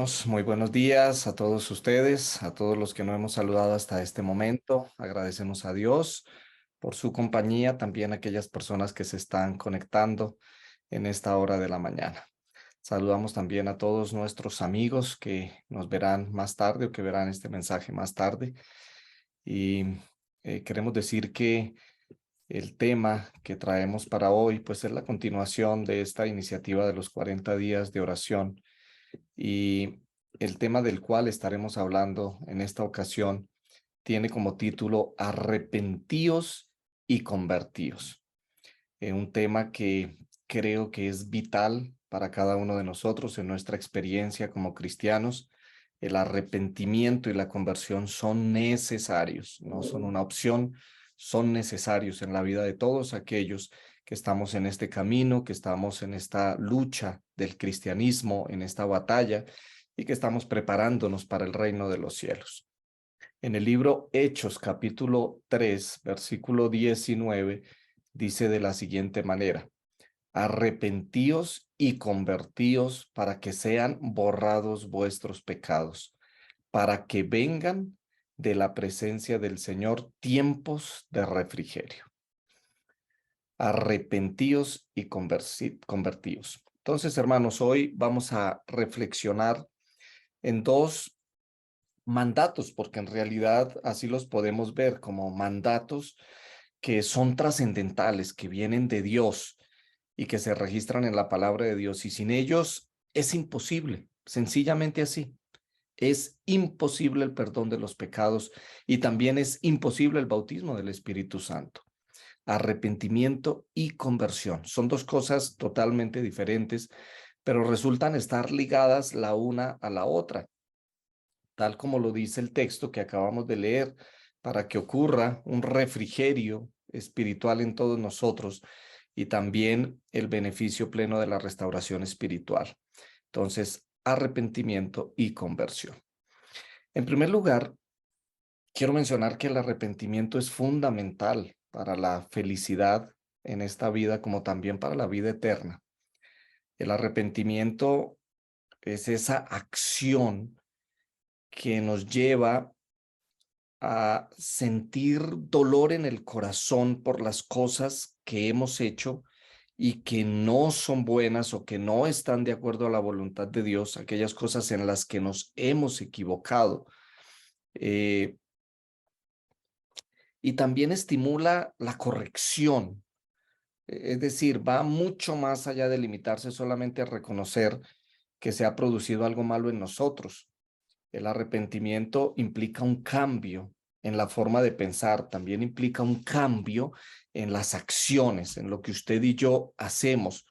Hermanos, muy buenos días a todos ustedes, a todos los que no hemos saludado hasta este momento. Agradecemos a Dios por su compañía, también a aquellas personas que se están conectando en esta hora de la mañana. Saludamos también a todos nuestros amigos que nos verán más tarde o que verán este mensaje más tarde. Y queremos decir que el tema que traemos para hoy, pues es la continuación de esta iniciativa de los 40 días de oración. Y el tema del cual estaremos hablando en esta ocasión tiene como título Arrepentíos y convertíos. Un tema que creo que es vital para cada uno de nosotros en nuestra experiencia como cristianos. El arrepentimiento y la conversión son necesarios, no son una opción, son necesarios en la vida de todos aquellos que estamos en este camino, que estamos en esta lucha del cristianismo, en esta batalla y que estamos preparándonos para el reino de los cielos. En el libro Hechos, capítulo 3, versículo 19, dice de la siguiente manera: arrepentíos y convertíos para que sean borrados vuestros pecados, para que vengan de la presencia del Señor tiempos de refrigerio. Arrepentíos y convertíos. Entonces, hermanos, hoy vamos a reflexionar en dos mandatos, porque en realidad así los podemos ver como mandatos que son trascendentales, que vienen de Dios y que se registran en la palabra de Dios. Y sin ellos es imposible, sencillamente así. Es imposible el perdón de los pecados y también es imposible el bautismo del Espíritu Santo. Arrepentimiento y conversión son dos cosas totalmente diferentes, pero resultan estar ligadas la una a la otra, tal como lo dice el texto que acabamos de leer, para que ocurra un refrigerio espiritual en todos nosotros y también el beneficio pleno de la restauración espiritual. Entonces, arrepentimiento y conversión. En primer lugar, quiero mencionar que el arrepentimiento es fundamental para la felicidad en esta vida, como también para la vida eterna. El arrepentimiento es esa acción que nos lleva a sentir dolor en el corazón por las cosas que hemos hecho y que no son buenas o que no están de acuerdo a la voluntad de Dios, aquellas cosas en las que nos hemos equivocado. Eh, y también estimula la corrección, es decir, va mucho más allá de limitarse solamente a reconocer que se ha producido algo malo en nosotros. El arrepentimiento implica un cambio en la forma de pensar, también implica un cambio en las acciones, en lo que usted y yo hacemos.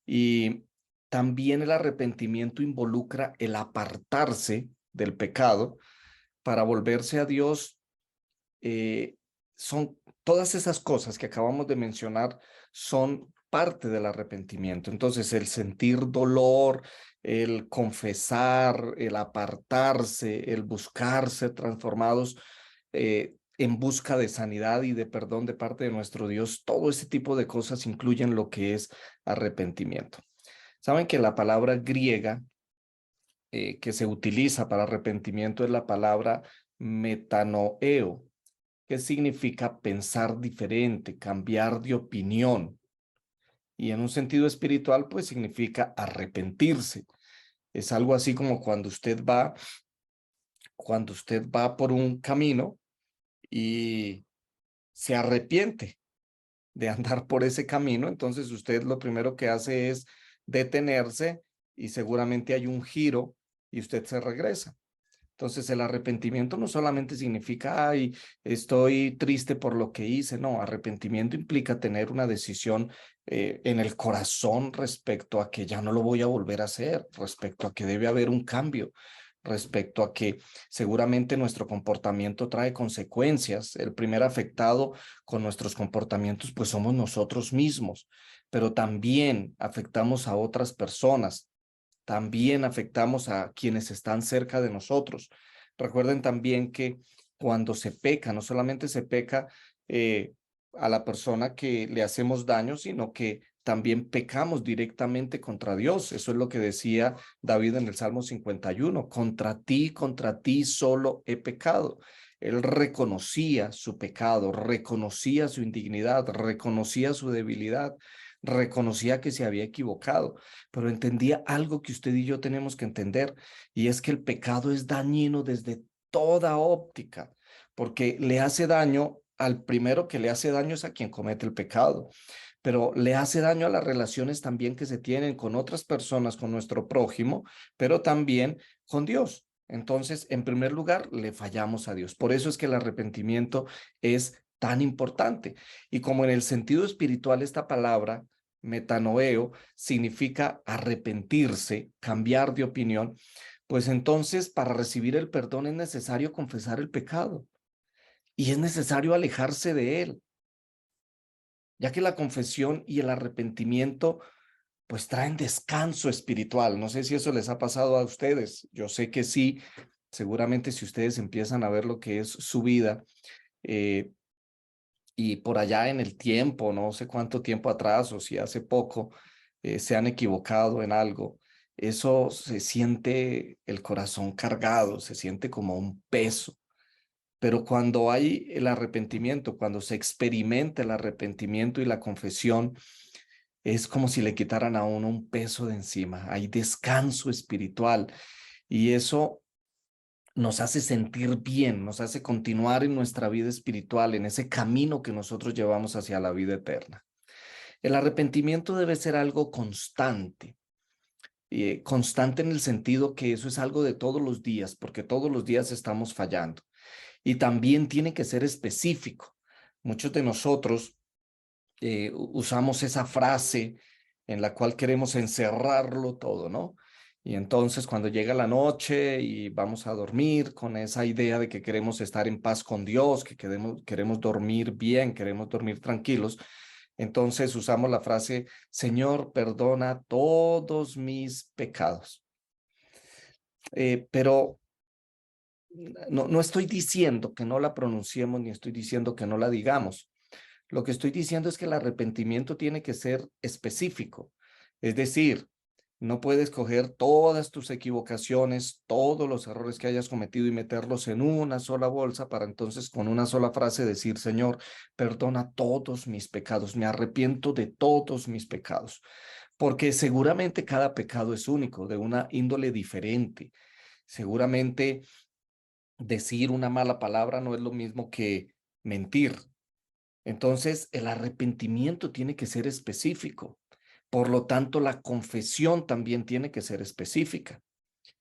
Y también el arrepentimiento involucra el apartarse del pecado para volverse a Dios. Son todas esas cosas que acabamos de mencionar son parte del arrepentimiento. Entonces, el sentir dolor, el confesar, el apartarse, el buscar ser transformados en busca de sanidad y de perdón de parte de nuestro Dios, todo ese tipo de cosas incluyen lo que es arrepentimiento. Saben que la palabra griega que se utiliza para arrepentimiento es la palabra metanoeo, que significa pensar diferente, cambiar de opinión. Y en un sentido espiritual, pues significa arrepentirse. Es algo así como cuando usted va por un camino y se arrepiente de andar por ese camino, entonces usted lo primero que hace es detenerse y seguramente hay un giro y usted se regresa. Entonces el arrepentimiento no solamente significa, ay, estoy triste por lo que hice, no, arrepentimiento implica tener una decisión en el corazón respecto a que ya no lo voy a volver a hacer, respecto a que debe haber un cambio, respecto a que seguramente nuestro comportamiento trae consecuencias. El primer afectado con nuestros comportamientos pues somos nosotros mismos, pero también afectamos a otras personas, también afectamos a quienes están cerca de nosotros. Recuerden también que cuando se peca, no solamente se peca a la persona que le hacemos daño, sino que también pecamos directamente contra Dios. Eso es lo que decía David en el Salmo 51. Contra ti solo he pecado. Él reconocía su pecado, reconocía su indignidad, reconocía su debilidad, reconocía que se había equivocado, pero entendía algo que usted y yo tenemos que entender, y es que el pecado es dañino desde toda óptica, porque le hace daño al primero que le hace daño es a quien comete el pecado, pero le hace daño a las relaciones también que se tienen con otras personas, con nuestro prójimo, pero también con Dios. Entonces, en primer lugar, le fallamos a Dios. Por eso es que el arrepentimiento es tan importante. Y como en el sentido espiritual esta palabra, metanoeo, significa arrepentirse, cambiar de opinión, pues entonces para recibir el perdón es necesario confesar el pecado y es necesario alejarse de él, ya que la confesión y el arrepentimiento pues traen descanso espiritual. No sé si eso les ha pasado a ustedes. Yo sé que sí. Seguramente si ustedes empiezan a ver lo que es su vida eh, y por allá en el tiempo, no sé cuánto tiempo atrás o si hace poco se han equivocado en algo, eso se siente el corazón cargado, se siente como un peso. Pero cuando hay el arrepentimiento, cuando se experimenta el arrepentimiento y la confesión, es como si le quitaran a uno un peso de encima. Hay descanso espiritual y eso nos hace sentir bien, nos hace continuar en nuestra vida espiritual, en ese camino que nosotros llevamos hacia la vida eterna. El arrepentimiento debe ser algo constante. Constante en el sentido que eso es algo de todos los días, porque todos los días estamos fallando. Y también tiene que ser específico. Muchos de nosotros usamos esa frase en la cual queremos encerrarlo todo, ¿no? Y entonces cuando llega la noche y vamos a dormir con esa idea de que queremos estar en paz con Dios, que queremos dormir bien, queremos dormir tranquilos, entonces usamos la frase, Señor, perdona todos mis pecados. Pero no estoy diciendo que no la pronunciemos ni estoy diciendo que no la digamos. Lo que estoy diciendo es que el arrepentimiento tiene que ser específico. Es decir, no puedes coger todas tus equivocaciones, todos los errores que hayas cometido y meterlos en una sola bolsa para entonces con una sola frase decir, Señor, perdona todos mis pecados, me arrepiento de todos mis pecados. Porque seguramente cada pecado es único, de una índole diferente. Seguramente decir una mala palabra no es lo mismo que mentir. Entonces, el arrepentimiento tiene que ser específico. Por lo tanto, la confesión también tiene que ser específica.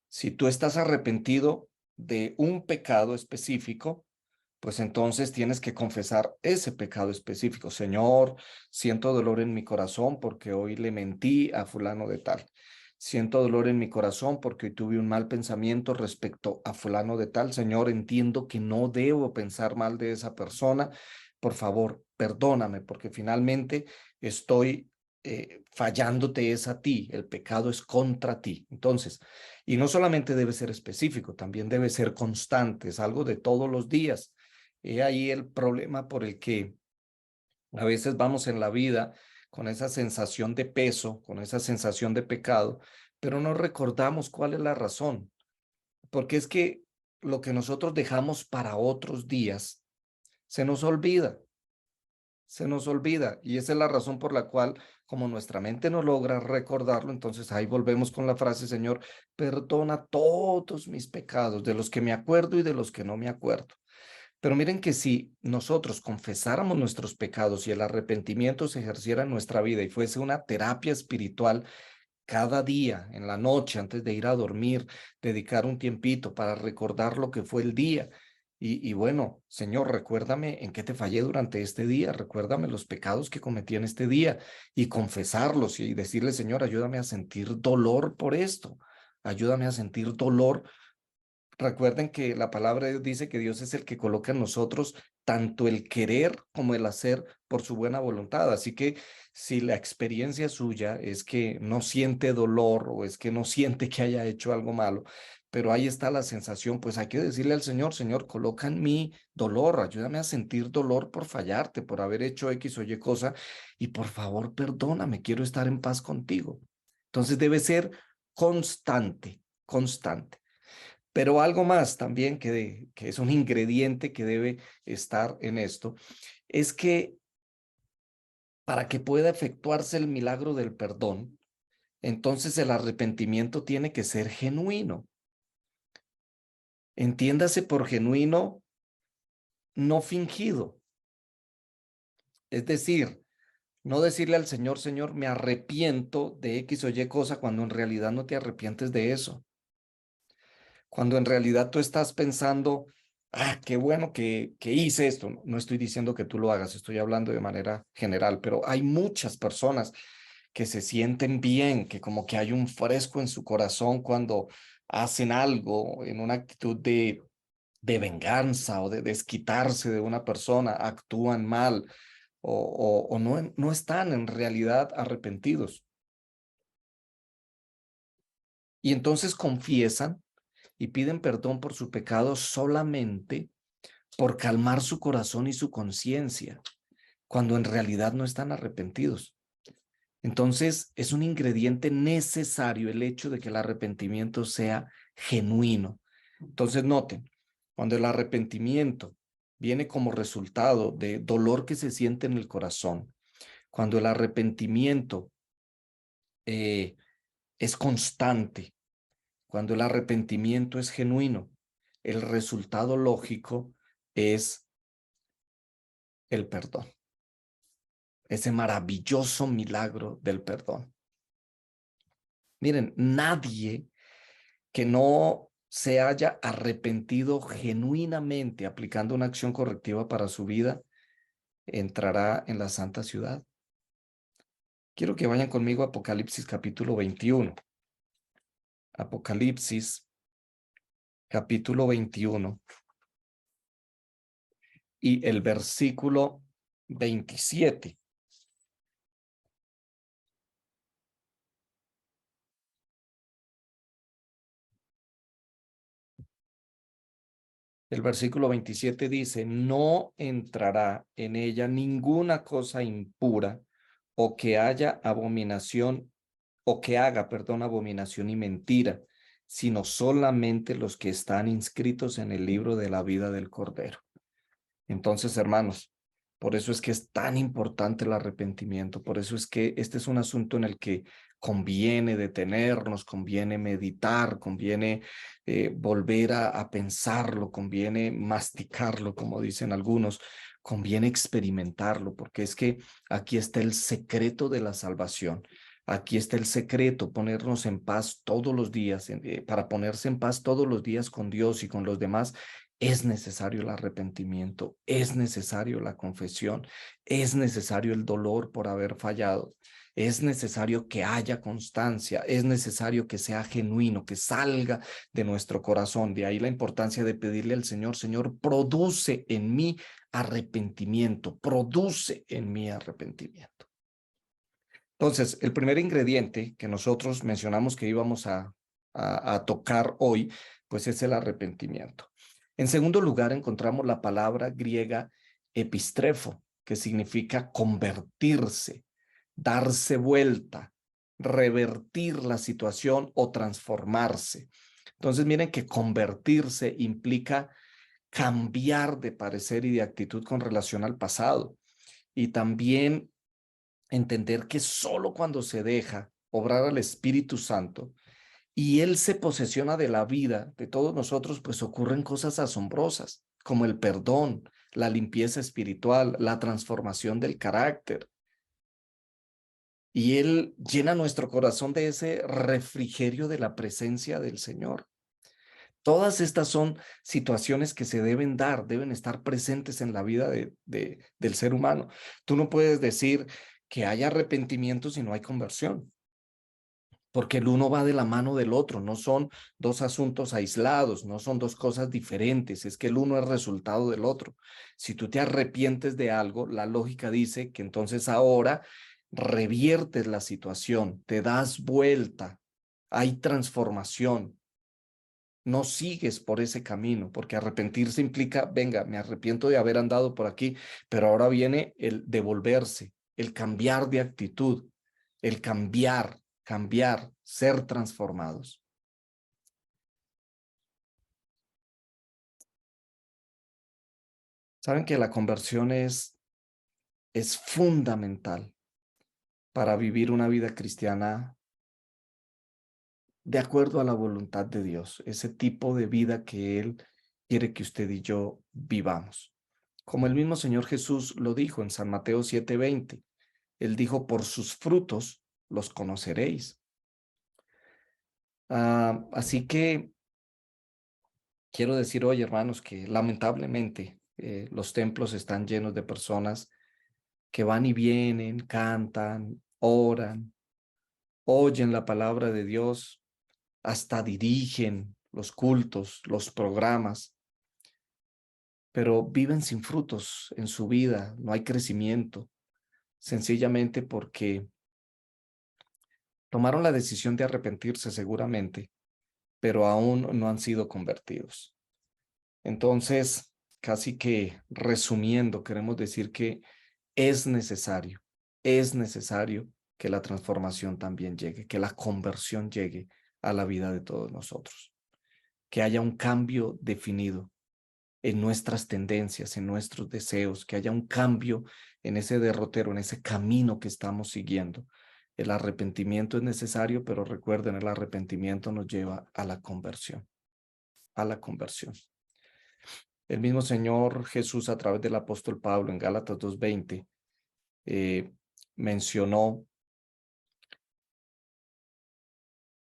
Si tú estás arrepentido de un pecado específico, pues entonces tienes que confesar ese pecado específico. Señor, siento dolor en mi corazón porque hoy le mentí a fulano de tal. Siento dolor en mi corazón porque hoy tuve un mal pensamiento respecto a fulano de tal. Señor, entiendo que no debo pensar mal de esa persona. Por favor, perdóname porque finalmente estoy fallándote es a ti. El pecado es contra ti. Entonces, y no solamente debe ser específico, también debe ser constante. Es algo de todos los días. He ahí el problema por el que a veces vamos en la vida con esa sensación de peso, con esa sensación de pecado, pero no recordamos cuál es la razón. Porque es que lo que nosotros dejamos para otros días se nos olvida, se nos olvida. Y esa es la razón por la cual, como nuestra mente no logra recordarlo, entonces ahí volvemos con la frase, Señor, perdona todos mis pecados, de los que me acuerdo y de los que no me acuerdo. Pero miren que si nosotros confesáramos nuestros pecados y el arrepentimiento se ejerciera en nuestra vida y fuese una terapia espiritual cada día, en la noche, antes de ir a dormir, dedicar un tiempito para recordar lo que fue el día. Y bueno, Señor, recuérdame en qué te fallé durante este día, recuérdame los pecados que cometí en este día y confesarlos y decirle, Señor, ayúdame a sentir dolor por esto, ayúdame a sentir dolor. Recuerden que la palabra de Dios dice que Dios es el que coloca en nosotros tanto el querer como el hacer por su buena voluntad. Así que si la experiencia suya es que no siente dolor o es que no siente que haya hecho algo malo, pero ahí está la sensación, pues hay que decirle al Señor, Señor, coloca en mí dolor, ayúdame a sentir dolor por fallarte, por haber hecho X o Y cosa, y por favor, perdóname, quiero estar en paz contigo. Entonces debe ser constante, constante. Pero algo más también que es un ingrediente que debe estar en esto, es que para que pueda efectuarse el milagro del perdón, entonces el arrepentimiento tiene que ser genuino. Entiéndase por genuino, no fingido. Es decir, no decirle al Señor, Señor, me arrepiento de X o Y cosa cuando en realidad no te arrepientes de eso. Cuando en realidad tú estás pensando, ah, qué bueno que hice esto. No estoy diciendo que tú lo hagas, estoy hablando de manera general, pero hay muchas personas que se sienten bien, que como que hay un fresco en su corazón cuando hacen algo en una actitud de venganza o de desquitarse de una persona, actúan mal o no, no están en realidad arrepentidos. Y entonces confiesan y piden perdón por su pecado solamente por calmar su corazón y su conciencia, cuando en realidad no están arrepentidos. Entonces, es un ingrediente necesario el hecho de que el arrepentimiento sea genuino. Entonces, noten, cuando el arrepentimiento viene como resultado de dolor que se siente en el corazón, cuando el arrepentimiento eh, es constante, cuando el arrepentimiento es genuino, el resultado lógico es el perdón, ese maravilloso milagro del perdón. Miren, nadie que no se haya arrepentido genuinamente aplicando una acción correctiva para su vida entrará en la santa ciudad. Quiero que vayan conmigo a Apocalipsis capítulo 21. Apocalipsis capítulo 21 y el versículo 27. El versículo 27 dice, no entrará en ella ninguna cosa impura o que haya abominación o que haga, perdón, abominación y mentira, sino solamente los que están inscritos en el libro de la vida del Cordero. Entonces, hermanos, por eso es que es tan importante el arrepentimiento, por eso es que este es un asunto en el que conviene detenernos, conviene meditar, conviene volver a pensarlo, conviene masticarlo, como dicen algunos, conviene experimentarlo, porque es que aquí está el secreto de la salvación. Aquí está el secreto, ponernos en paz todos los días. Para ponerse en paz todos los días con Dios y con los demás, es necesario el arrepentimiento, es necesario la confesión, es necesario el dolor por haber fallado, es necesario que haya constancia, es necesario que sea genuino, que salga de nuestro corazón. De ahí la importancia de pedirle al Señor, Señor, produce en mí arrepentimiento, produce en mí arrepentimiento. Entonces, el primer ingrediente que nosotros mencionamos que íbamos a tocar hoy, pues es el arrepentimiento. En segundo lugar, encontramos la palabra griega epistrefo, que significa convertirse, darse vuelta, revertir la situación o transformarse. Entonces, miren que convertirse implica cambiar de parecer y de actitud con relación al pasado. Y también entender que solo cuando se deja obrar al Espíritu Santo y Él se posesiona de la vida de todos nosotros, pues ocurren cosas asombrosas, como el perdón, la limpieza espiritual, la transformación del carácter. Y Él llena nuestro corazón de ese refrigerio de la presencia del Señor. Todas estas son situaciones que se deben dar, deben estar presentes en la vida del ser humano. Tú no puedes decir que hay arrepentimiento si no hay conversión, porque el uno va de la mano del otro, no son dos asuntos aislados, no son dos cosas diferentes, es que el uno es resultado del otro. Si tú te arrepientes de algo, la lógica dice que entonces ahora reviertes la situación, te das vuelta, hay transformación. no sigues por ese camino, porque arrepentirse implica, venga, me arrepiento de haber andado por aquí, pero ahora viene el devolverse, el cambiar de actitud, el cambiar, ser transformados. Saben que la conversión es fundamental para vivir una vida cristiana de acuerdo a la voluntad de Dios, ese tipo de vida que Él quiere que usted y yo vivamos. Como el mismo Señor Jesús lo dijo en San Mateo 7:20, Él dijo, por sus frutos los conoceréis. Así que quiero decir hoy, hermanos, que lamentablemente los templos están llenos de personas que van y vienen, cantan, oran, oyen la palabra de Dios, hasta dirigen los cultos, los programas, pero viven sin frutos en su vida, no hay crecimiento, sencillamente porque tomaron la decisión de arrepentirse seguramente, pero aún no han sido convertidos. Entonces, casi que resumiendo, queremos decir que es necesario que la transformación también llegue, que la conversión llegue a la vida de todos nosotros, que haya un cambio definido en nuestras tendencias, en nuestros deseos, que haya un cambio en ese derrotero, en ese camino que estamos siguiendo. El arrepentimiento es necesario, pero recuerden, el arrepentimiento nos lleva a la conversión, a la conversión. El mismo Señor Jesús, a través del apóstol Pablo en Gálatas 2:20, mencionó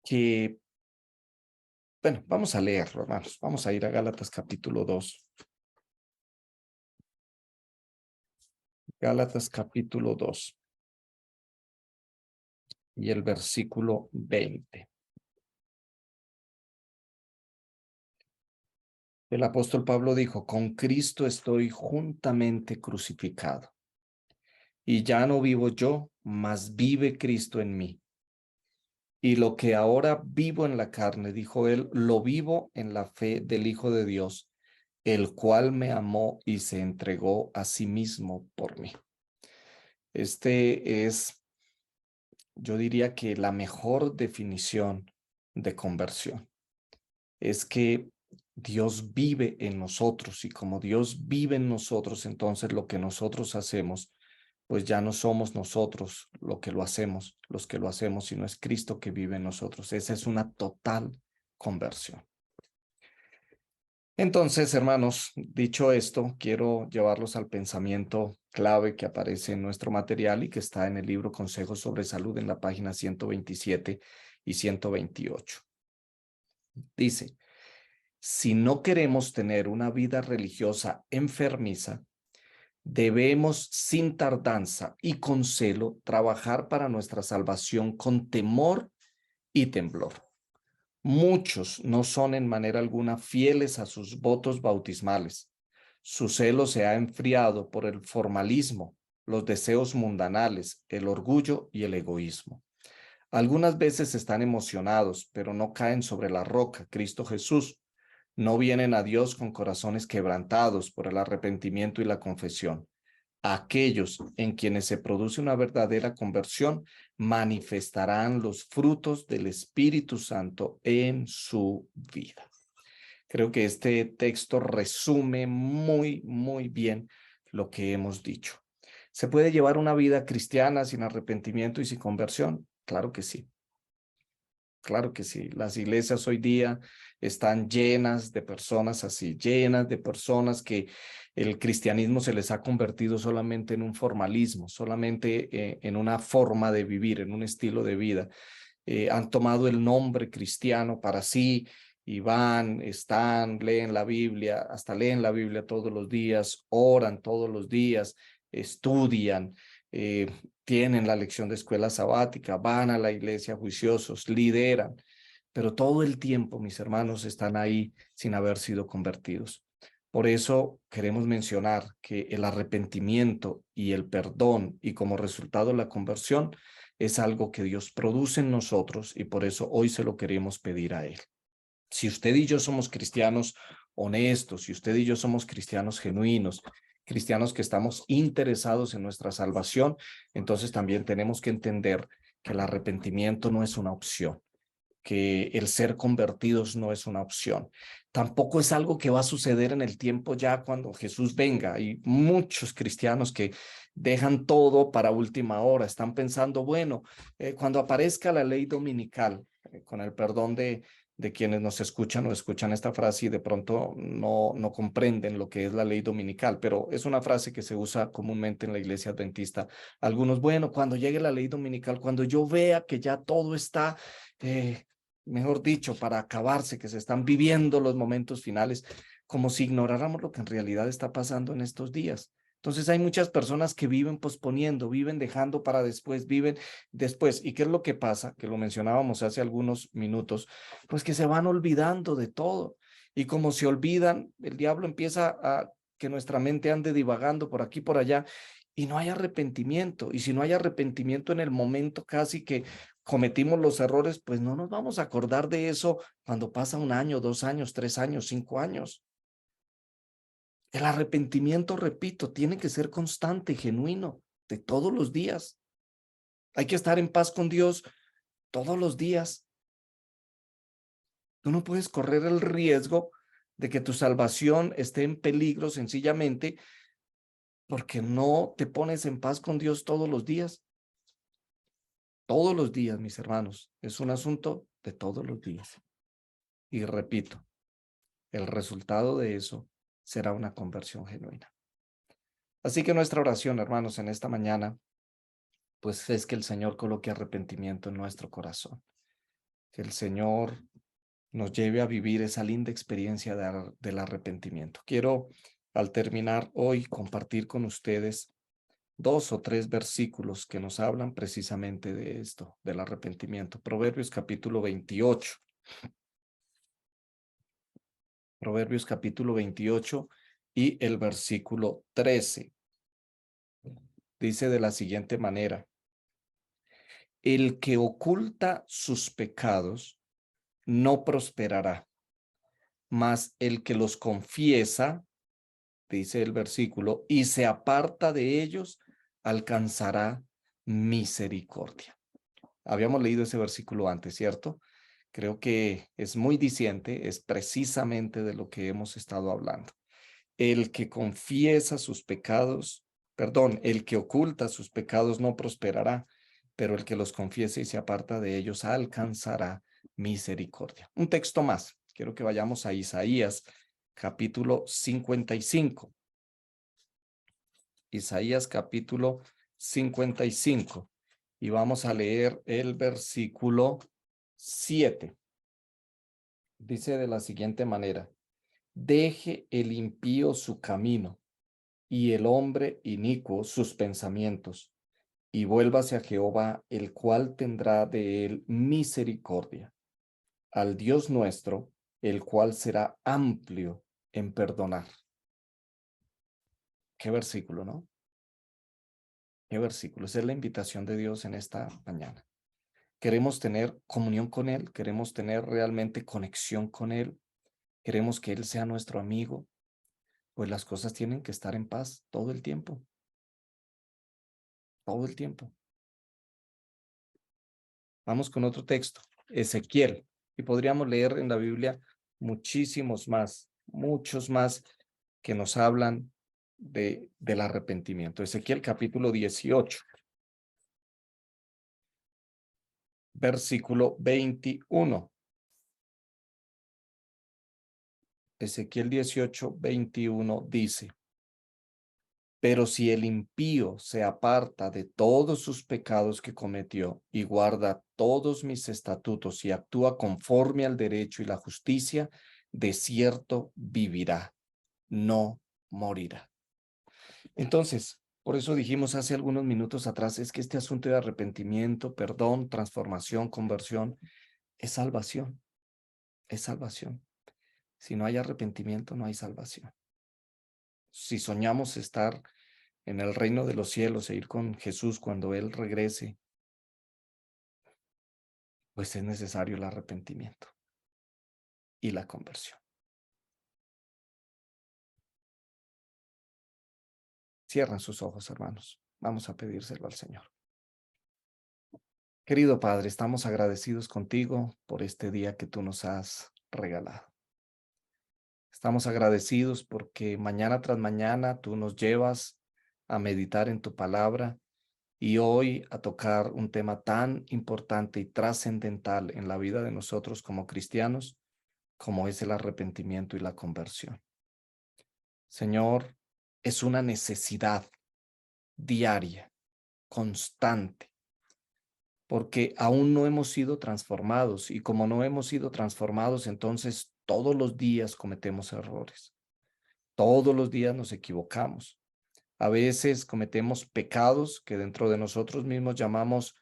que, bueno, vamos a leerlo, hermanos. Vamos a ir a Gálatas capítulo 2. Gálatas capítulo 2 y el versículo 20. El apóstol Pablo dijo, con Cristo estoy juntamente crucificado. Y ya no vivo yo, mas vive Cristo en mí. Y lo que ahora vivo en la carne, dijo él, lo vivo en la fe del Hijo de Dios, el cual me amó y se entregó a sí mismo por mí. Este es, yo diría que la mejor definición de conversión. Es que Dios vive en nosotros y como Dios vive en nosotros, entonces lo que nosotros hacemos, pues ya no somos nosotros los que lo hacemos, sino es Cristo que vive en nosotros. Esa es una total conversión. Entonces, hermanos, dicho esto, quiero llevarlos al pensamiento clave que aparece en nuestro material y que está en el libro Consejos sobre Salud en la página 127 y 128. Dice, si no queremos tener una vida religiosa enfermiza, debemos sin tardanza y con celo trabajar para nuestra salvación con temor y temblor. Muchos no son en manera alguna fieles a sus votos bautismales. Su celo se ha enfriado por el formalismo, los deseos mundanales, el orgullo y el egoísmo. Algunas veces están emocionados, pero no caen sobre la roca, Cristo Jesús. No vienen a Dios con corazones quebrantados por el arrepentimiento y la confesión. Aquellos en quienes se produce una verdadera conversión manifestarán los frutos del Espíritu Santo en su vida. Creo que este texto resume muy bien lo que hemos dicho. ¿Se puede llevar una vida cristiana sin arrepentimiento y sin conversión? Claro que sí. Claro que sí. Las iglesias hoy día están llenas de personas así, llenas de personas que el cristianismo se les ha convertido solamente en un formalismo, solamente en una forma de vivir, en un estilo de vida. Han tomado el nombre cristiano para sí y van, están, leen la Biblia, hasta leen la Biblia todos los días, oran todos los días, estudian, tienen la lección de escuela sabática, van a la iglesia juiciosos, lideran, pero todo el tiempo, mis hermanos, están ahí sin haber sido convertidos. Por eso queremos mencionar que el arrepentimiento y el perdón y como resultado la conversión es algo que Dios produce en nosotros y por eso hoy se lo queremos pedir a Él. Si usted y yo somos cristianos honestos, si usted y yo somos cristianos genuinos, cristianos que estamos interesados en nuestra salvación, entonces también tenemos que entender que el arrepentimiento no es una opción, que el ser convertidos no es una opción. Tampoco es algo que va a suceder en el tiempo ya cuando Jesús venga. Hay muchos cristianos que dejan todo para última hora. Están pensando, bueno, cuando aparezca la ley dominical, con el perdón de quienes nos escuchan o escuchan esta frase y de pronto no comprenden lo que es la ley dominical, pero es una frase que se usa comúnmente en la iglesia adventista. Algunos, bueno, cuando llegue la ley dominical, cuando yo vea que ya todo está mejor dicho, para acabarse, que se están viviendo los momentos finales, como si ignoráramos lo que en realidad está pasando en estos días. Entonces hay muchas personas que viven posponiendo, viven dejando para después, viven después. ¿Y qué es lo que pasa? Que lo mencionábamos hace algunos minutos, pues que se van olvidando de todo. Y como se olvidan, el diablo empieza a que nuestra mente ande divagando por aquí, por allá, y no hay arrepentimiento. Y si no hay arrepentimiento en el momento casi que cometimos los errores, pues no nos vamos a acordar de eso cuando pasa 1 año, 2 años, 3 años, 5 años. El arrepentimiento, repito, tiene que ser constante, genuino, de todos los días. Hay que estar en paz con Dios todos los días. Tú no puedes correr el riesgo de que tu salvación esté en peligro sencillamente porque no te pones en paz con Dios todos los días. Todos los días, mis hermanos. Es un asunto de todos los días. Y repito, el resultado de eso será una conversión genuina. Así que nuestra oración, hermanos, en esta mañana, pues es que el Señor coloque arrepentimiento en nuestro corazón, que el Señor nos lleve a vivir esa linda experiencia del arrepentimiento. Quiero, al terminar hoy, compartir con ustedes 2 o 3 versículos que nos hablan precisamente de esto, del arrepentimiento. Proverbios capítulo 28. Proverbios capítulo 28 y el versículo 13. Dice de la siguiente manera: el que oculta sus pecados no prosperará, mas el que los confiesa, dice el versículo, y se aparta de ellos, alcanzará misericordia. Habíamos leído ese versículo antes, ¿cierto? Creo que es muy diciente, es precisamente de lo que hemos estado hablando. El que confiesa sus pecados, perdón, el que oculta sus pecados no prosperará, pero el que los confiese y se aparta de ellos alcanzará misericordia. Un texto más. Quiero que vayamos a Isaías, capítulo 55. Isaías, capítulo 55. Y vamos a leer el versículo 7. Dice de la siguiente manera: deje el impío su camino y el hombre inicuo sus pensamientos, y vuélvase a Jehová, el cual tendrá de él misericordia, al Dios nuestro, el cual será amplio en perdonar. Qué versículo, ¿no? Qué versículo. Esa es la invitación de Dios en esta mañana. Queremos tener comunión con Él, queremos tener realmente conexión con Él, queremos que Él sea nuestro amigo, pues las cosas tienen que estar en paz todo el tiempo, todo el tiempo. Vamos con otro texto, Ezequiel, y podríamos leer en la Biblia muchísimos más, muchos más que nos hablan del arrepentimiento. Ezequiel capítulo 18, versículo 21. Ezequiel 18, 21 dice: pero si el impío se aparta de todos sus pecados que cometió y guarda todos mis estatutos y actúa conforme al derecho y la justicia, de cierto vivirá, no morirá. Entonces, por eso dijimos hace algunos minutos atrás, es que este asunto de arrepentimiento, perdón, transformación, conversión, es salvación, es salvación. Si no hay arrepentimiento, no hay salvación. Si soñamos estar en el reino de los cielos e ir con Jesús cuando Él regrese, pues es necesario el arrepentimiento. y la conversión. Cierren sus ojos, hermanos. Vamos a pedírselo al Señor. Querido Padre, estamos agradecidos contigo por este día que tú nos has regalado. Estamos agradecidos porque mañana tras mañana tú nos llevas a meditar en tu palabra y hoy a tocar un tema tan importante y trascendental en la vida de nosotros como cristianos, como es el arrepentimiento y la conversión. Señor, es una necesidad diaria, constante, porque aún no hemos sido transformados y como no hemos sido transformados, entonces todos los días cometemos errores, todos los días nos equivocamos. A veces cometemos pecados que dentro de nosotros mismos llamamos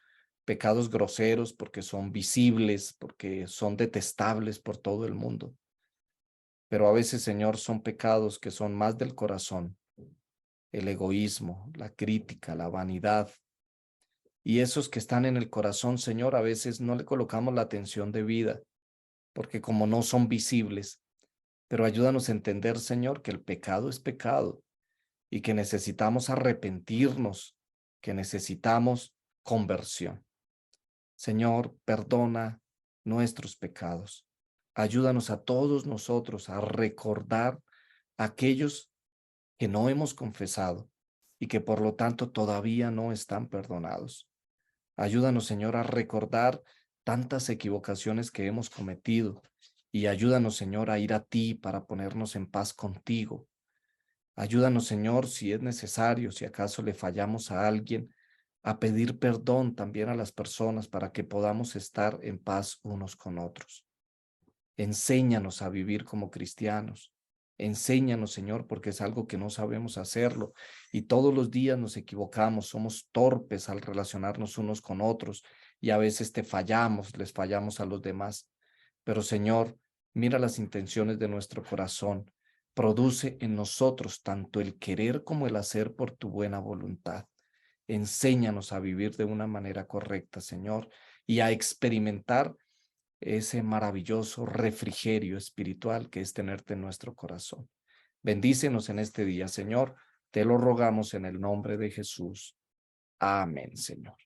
pecados groseros porque son visibles, porque son detestables por todo el mundo. Pero a veces, Señor, son pecados que son más del corazón, el egoísmo, la crítica, la vanidad. Y esos que están en el corazón, Señor, a veces no le colocamos la atención debida, porque como no son visibles, pero ayúdanos a entender, Señor, que el pecado es pecado y que necesitamos arrepentirnos, que necesitamos conversión. Señor, perdona nuestros pecados. Ayúdanos a todos nosotros a recordar aquellos que no hemos confesado y que por lo tanto todavía no están perdonados. Ayúdanos, Señor, a recordar tantas equivocaciones que hemos cometido y ayúdanos, Señor, a ir a ti para ponernos en paz contigo. Ayúdanos, Señor, si es necesario, si acaso le fallamos a alguien, a pedir perdón también a las personas para que podamos estar en paz unos con otros. Enséñanos a vivir como cristianos. Enséñanos, Señor, porque es algo que no sabemos hacerlo y todos los días nos equivocamos, somos torpes al relacionarnos unos con otros y a veces te fallamos, les fallamos a los demás. Pero, Señor, mira las intenciones de nuestro corazón. Produce en nosotros tanto el querer como el hacer por tu buena voluntad. Enséñanos a vivir de una manera correcta, Señor, y a experimentar ese maravilloso refrigerio espiritual que es tenerte en nuestro corazón. Bendícenos en este día, Señor. Te lo rogamos en el nombre de Jesús. Amén, Señor.